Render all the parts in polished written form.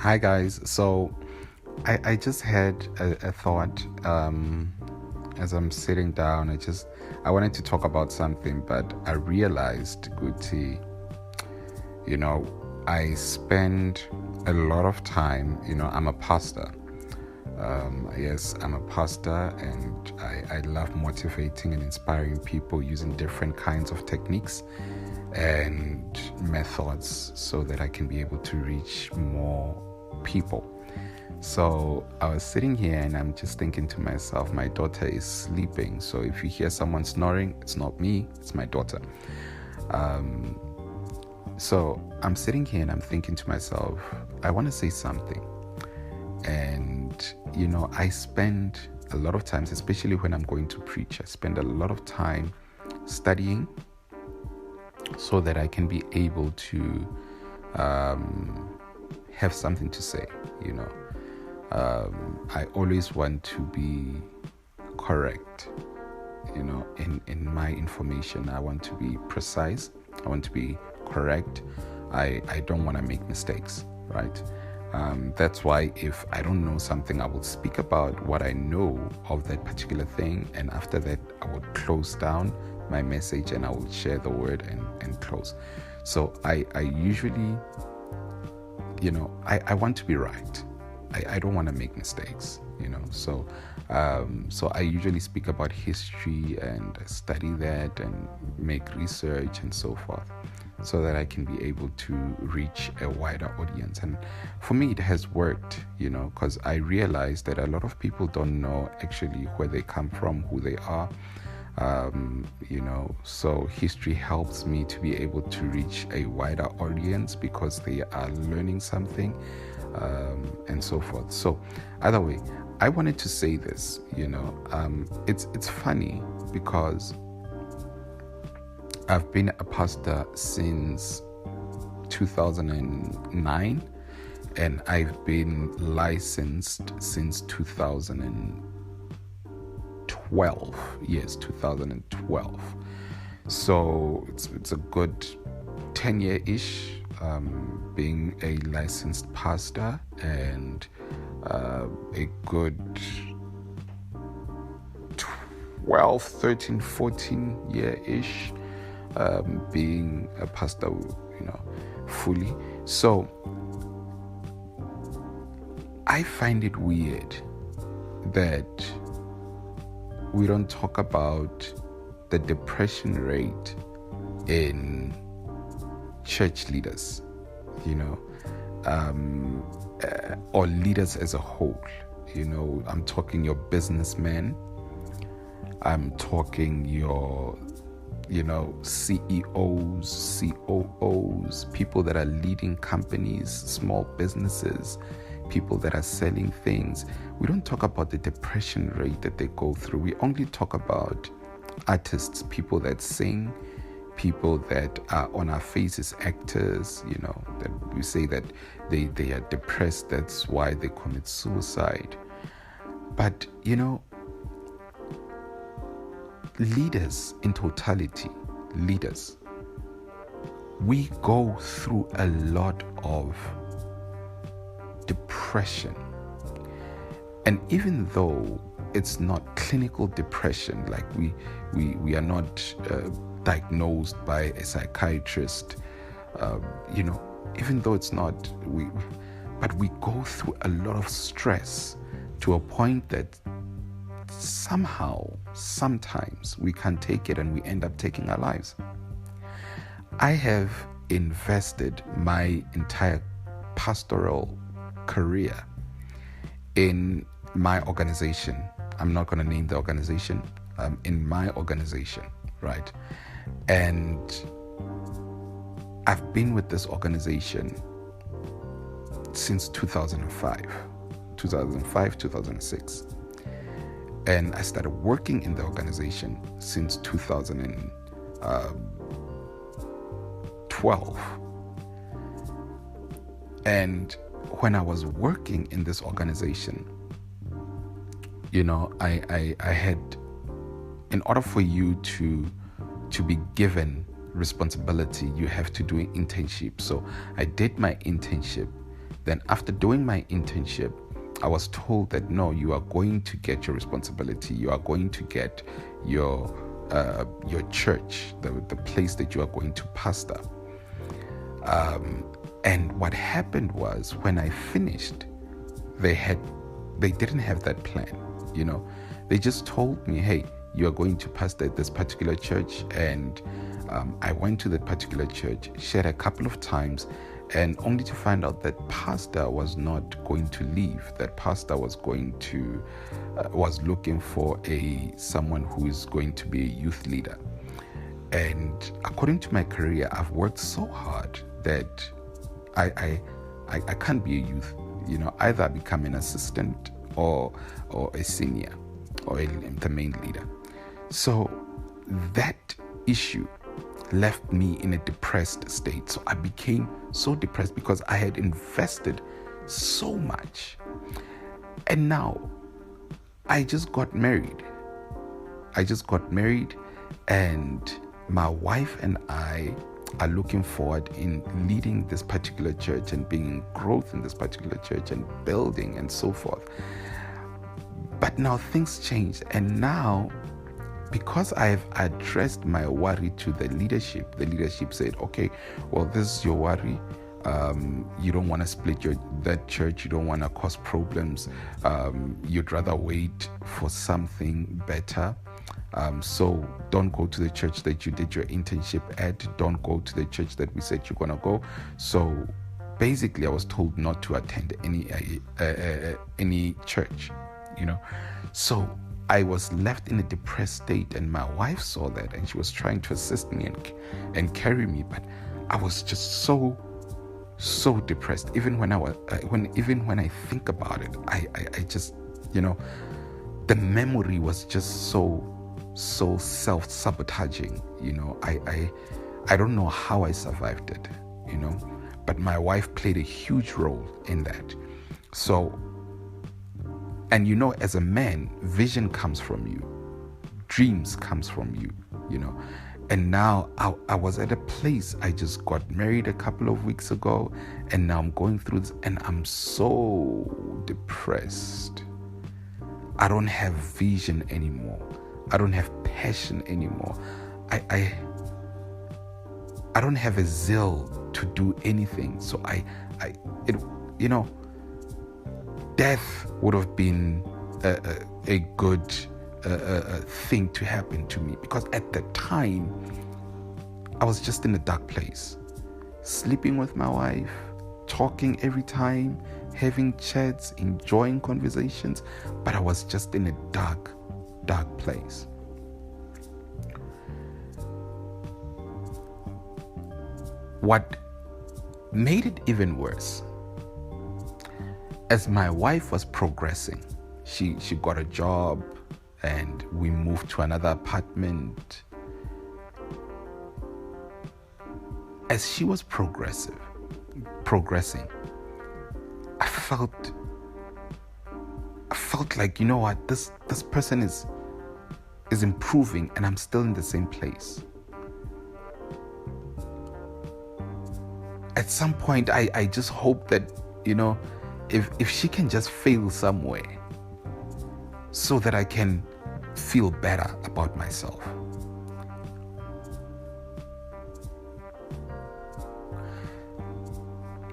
Hi guys. So I just had a thought as I'm sitting down. I wanted to talk about something, but I realized, Guti, you know, I spend a lot of time. I'm a pastor. Yes, I'm a pastor, and I love motivating and inspiring people using different kinds of techniques and methods so that I can be able to reach more people. So I was sitting here and I'm just thinking to myself, my daughter is sleeping. So if you hear someone snoring, it's not me, it's my daughter. So I'm sitting here and I'm thinking to myself, I want to say something. And, I spend a lot of times, especially when I'm going to preach, I spend a lot of time studying so that I can be able to have something to say. I always want to be correct, in my information. I want to be precise. I want to be correct. I don't want to make mistakes, right? That's why if I don't know something, I will speak about what I know of that particular thing. And after that, I will close down my message and I will share the word and close. So I usually, I want to be right. I don't want to make mistakes, So I usually speak about history and study that and make research and so forth, so that I can be able to reach a wider audience. And for me, it has worked, because I realized that a lot of people don't know actually where they come from, who they are. So history helps me to be able to reach a wider audience because they are learning something, and so forth. So either way, I wanted to say this, it's funny because I've been a pastor since 2009 and I've been licensed since 2012. Yes, 2012. So it's a good 10-year-ish being a licensed pastor, and a good 12, 13, 14-year-ish being a pastor, fully. So I find it weird that we don't talk about the depression rate in church leaders, or leaders as a whole. I'm talking your businessmen, I'm talking your CEOs, COOs, people that are leading companies, small businesses, people that are selling things. We don't talk about the depression rate that they go through. We only talk about artists, people that sing, people that are on our faces, actors, that we say that they are depressed, that's why they commit suicide. But, leaders in totality, we go through a lot of depression. And even though it's not clinical depression, like we are not diagnosed by a psychiatrist, even though it's not, but we go through a lot of stress to a point that sometimes we can't take it and we end up taking our lives. I have invested my entire pastoral career in my organization. I'm not going to name the organization, in my organization, right? And I've been with this organization since 2005, 2006. And I started working in the organization since 2012. And when I was working in this organization, I had, in order for you to be given responsibility, you have to do an internship. So I did my internship Then after doing my internship, I was told that no, you are going to get your responsibility. You are going to get your church, the place that you are going to pastor. And what happened was, when I finished, they didn't have that plan. They just told me, hey, you are going to pastor at this particular church. And I went to that particular church, shared a couple of times, and only to find out that pastor was not going to leave. That pastor was was looking for someone who is going to be a youth leader. And according to my career, I've worked so hard that I can't be a youth. Either I become an assistant or a senior or the main leader. So that issue left me in a depressed state. So I became so depressed because I had invested so much. And now I just got married. And my wife and I are looking forward in leading this particular church and being in growth in this particular church and building and so forth. But now things changed, and now, because I've addressed my worry to the leadership said, okay, well, this is your worry. You don't want to split that church. You don't want to cause problems. You'd rather wait for something better. So don't go to the church that you did your internship at. Don't go to the church that we said you're going to go. So basically, I was told not to attend any church, So I was left in a depressed state, and my wife saw that, and she was trying to assist me and carry me, but I was just so depressed. Even when I think about it, I just, the memory was just so self-sabotaging. I don't know how I survived it, but my wife played a huge role in that. So, and as a man, vision comes from you, dreams comes from you, And now I was at a place, I just got married a couple of weeks ago, and now I'm going through this, and I'm so depressed. I don't have vision anymore. I don't have passion anymore. I don't have a zeal to do anything. So death would have been a good thing to happen to me, because at the time I was just in a dark place, sleeping with my wife, talking every time, having chats, enjoying conversations, but I was just in a dark place. What made it even worse, as my wife was progressing, she got a job and we moved to another apartment. As she was progressing, I felt like, this person is improving and I'm still in the same place. At some point, I just hope that, if she can just fail somewhere so that I can feel better about myself.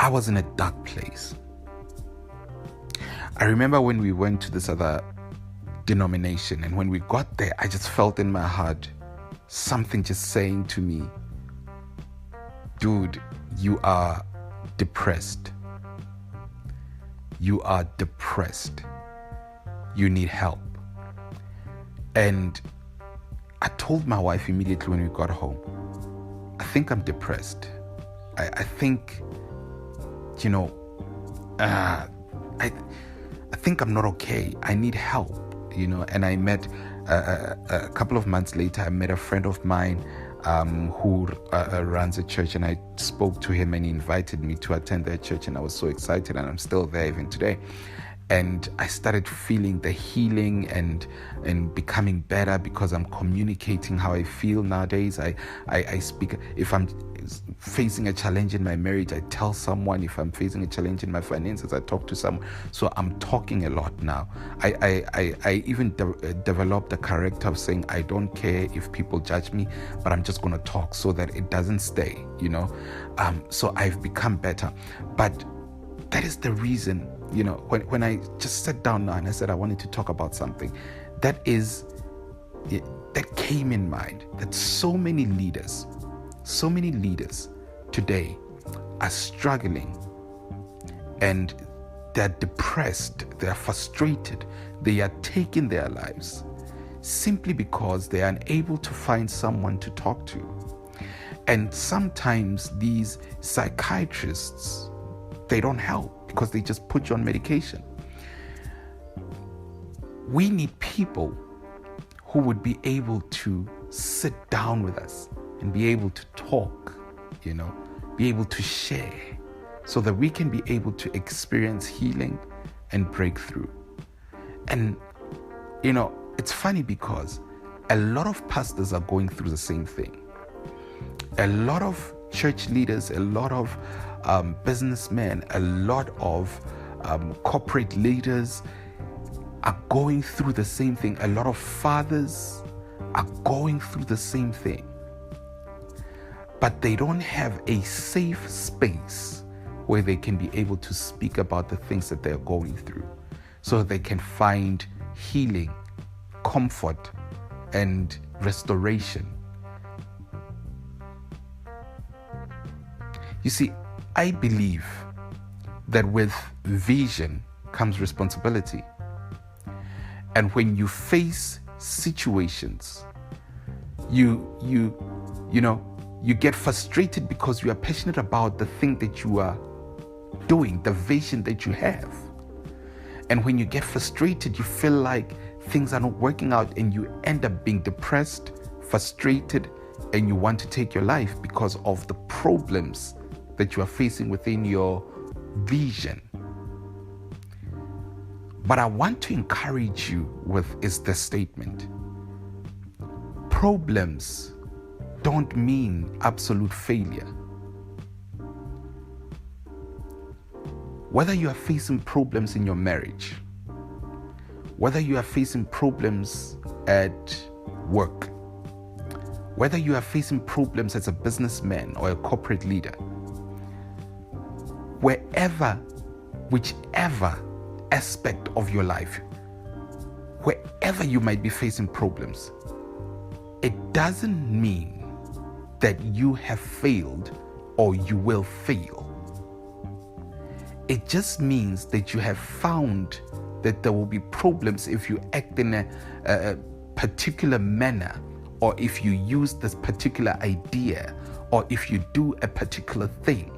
I was in a dark place. I remember when we went to this other denomination, and when we got there, I just felt in my heart something just saying to me, dude, you are depressed. You are depressed. You need help. And I told my wife immediately when we got home, I think I'm depressed. I think, I think I'm not okay. I need help, And I met, a couple of months later, I met a friend of mine who runs a church, and I spoke to him and he invited me to attend their church, and I was so excited, and I'm still there even today. And I started feeling the healing and becoming better because I'm communicating how I feel nowadays. I speak. If I'm facing a challenge in my marriage, I tell someone. If I'm facing a challenge in my finances, I talk to someone. So I'm talking a lot now. I even developed the character of saying, I don't care if people judge me, but I'm just going to talk so that it doesn't stay, So I've become better. But that is the reason, when I just sat down now and I said I wanted to talk about something, that came in mind, that so many leaders today are struggling, and they're depressed, they're frustrated, they are taking their lives simply because they are unable to find someone to talk to. And sometimes these psychiatrists, they don't help because they just put you on medication. We need people who would be able to sit down with us and be able to talk, be able to share, so that we can be able to experience healing and breakthrough. And, it's funny because a lot of pastors are going through the same thing. A lot of church leaders, a lot of businessmen, a lot of corporate leaders are going through the same thing. A lot of fathers are going through the same thing. But they don't have a safe space where they can be able to speak about the things that they're going through, so they can find healing, comfort, and restoration. You see, I believe that with vision comes responsibility. And when you face situations, you get frustrated because you are passionate about the thing that you are doing, the vision that you have. And when you get frustrated, you feel like things are not working out, and you end up being depressed, frustrated, and you want to take your life because of the problems that you are facing within your vision. But I want to encourage you is this statement. Problems don't mean absolute failure. Whether you are facing problems in your marriage, whether you are facing problems at work, whether you are facing problems as a businessman or a corporate leader, whichever aspect of your life, wherever you might be facing problems, it doesn't mean that you have failed or you will fail. It just means that you have found that there will be problems if you act in a particular manner, or if you use this particular idea, or if you do a particular thing.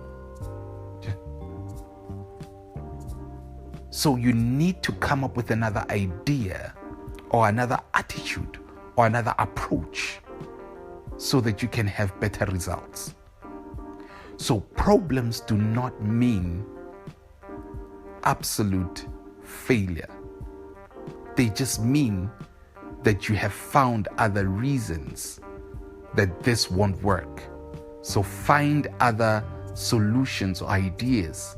So you need to come up with another idea or another attitude or another approach so that you can have better results. So problems do not mean absolute failure. They just mean that you have found other reasons that this won't work. So find other solutions or ideas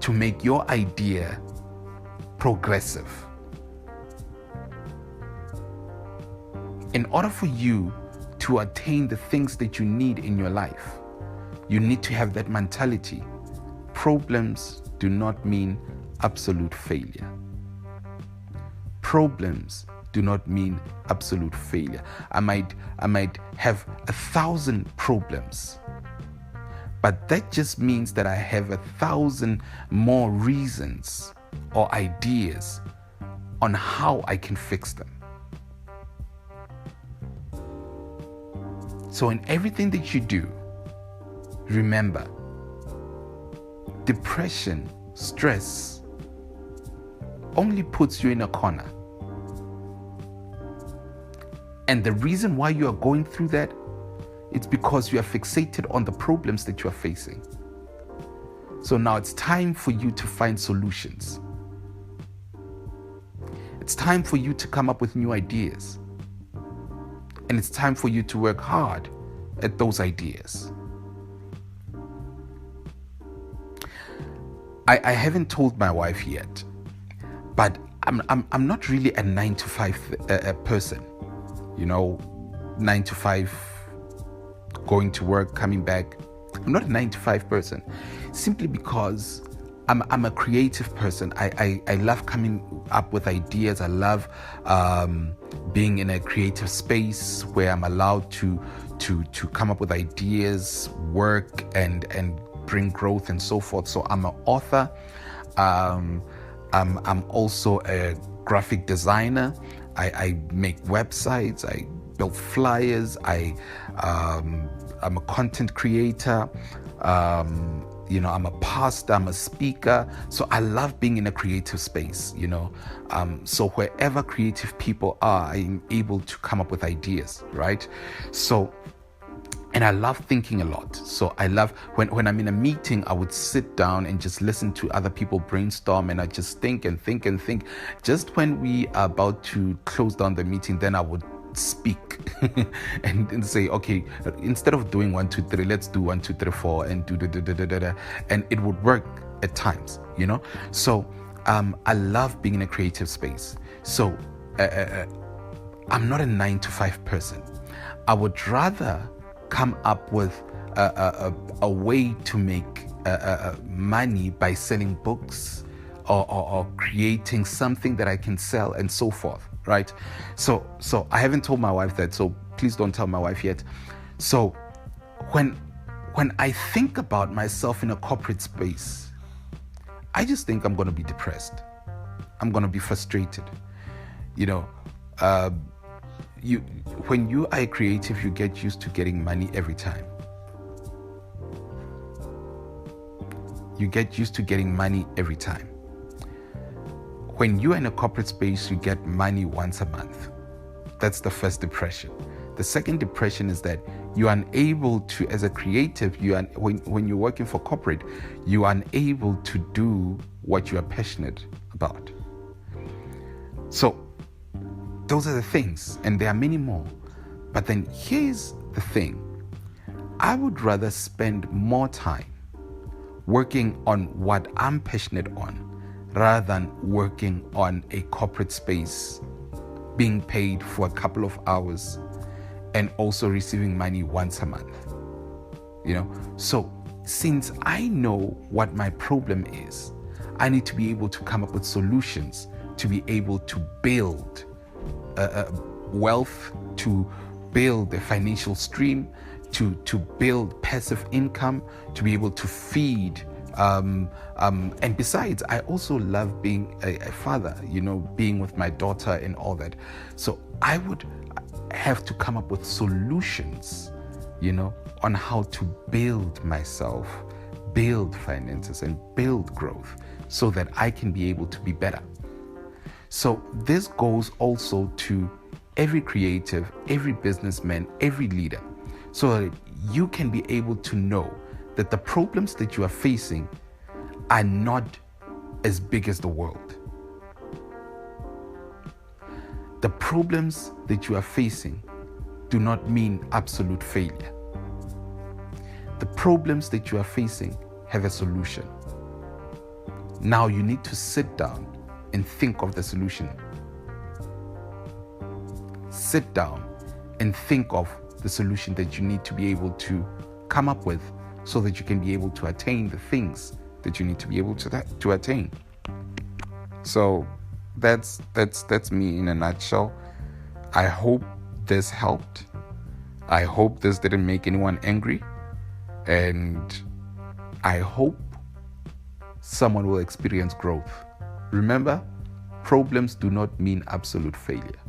to make your idea progressive. In order for you to attain the things that you need in your life, you need to have that mentality. Problems do not mean absolute failure. Problems do not mean absolute failure. I might have 1,000 problems, but that just means that I have 1,000 more reasons or ideas on how I can fix them. So in everything that you do, remember, depression, stress only puts you in a corner. And the reason why you are going through that, it's because you are fixated on the problems that you are facing. So now it's time for you to find solutions. It's time for you to come up with new ideas. And it's time for you to work hard at those ideas. I haven't told my wife yet, but I'm not really a 9 to 5 person. 9 to 5, going to work, coming back. I'm not a 9 to 5 person, simply because I'm a creative person. I love coming up with ideas. I love being in a creative space where I'm allowed to come up with ideas, work, and bring growth and so forth. So I'm an author. I'm also a graphic designer. I make websites. I build flyers. I'm a content creator. I'm a pastor, I'm a speaker. So I love being in a creative space, So wherever creative people are, I'm able to come up with ideas, right? And I love thinking a lot. So I love when I'm in a meeting, I would sit down and just listen to other people brainstorm, and I just think and think and think. Just when we are about to close down the meeting, then I would speak and say, okay, instead of doing 1 2 3, let's do 1 2 3 4 and do and it would work at times, So I love being in a creative space. So I'm not a 9 to 5 person. I would rather come up with a way to make money by selling books or creating something that I can sell and so forth, right? So I haven't told my wife that, so please don't tell my wife yet. So when I think about myself in a corporate space, I just think I'm going to be depressed. I'm going to be frustrated. When you are a creative, you get used to getting money every time. You get used to getting money every time. When you're in a corporate space, you get money once a month. That's the first depression. The second depression is that you're unable to, as a creative, when you're working for corporate, you're unable to do what you are passionate about. So those are the things, and there are many more. But then here's the thing. I would rather spend more time working on what I'm passionate on rather than working on a corporate space, being paid for a couple of hours and also receiving money once a month. So since I know what my problem is, I need to be able to come up with solutions to be able to build wealth, to build a financial stream, to build passive income, to be able to feed. And besides, I also love being a father, being with my daughter and all that. So I would have to come up with solutions, on how to build myself, build finances, and build growth so that I can be able to be better. So this goes also to every creative, every businessman, every leader, so that you can be able to know that the problems that you are facing are not as big as the world. The problems that you are facing do not mean absolute failure. The problems that you are facing have a solution. Now you need to sit down and think of the solution. Sit down and think of the solution that you need to be able to come up with so that you can be able to attain the things that you need to be able to attain. So that's me in a nutshell. I hope this helped. I hope this didn't make anyone angry. And I hope someone will experience growth. Remember, problems do not mean absolute failure.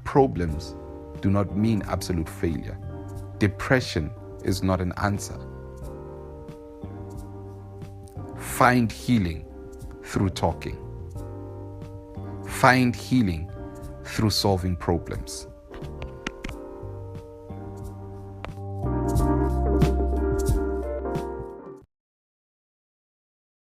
Problems do not mean absolute failure. Depression is not an answer. Find healing through talking. Find healing through solving problems.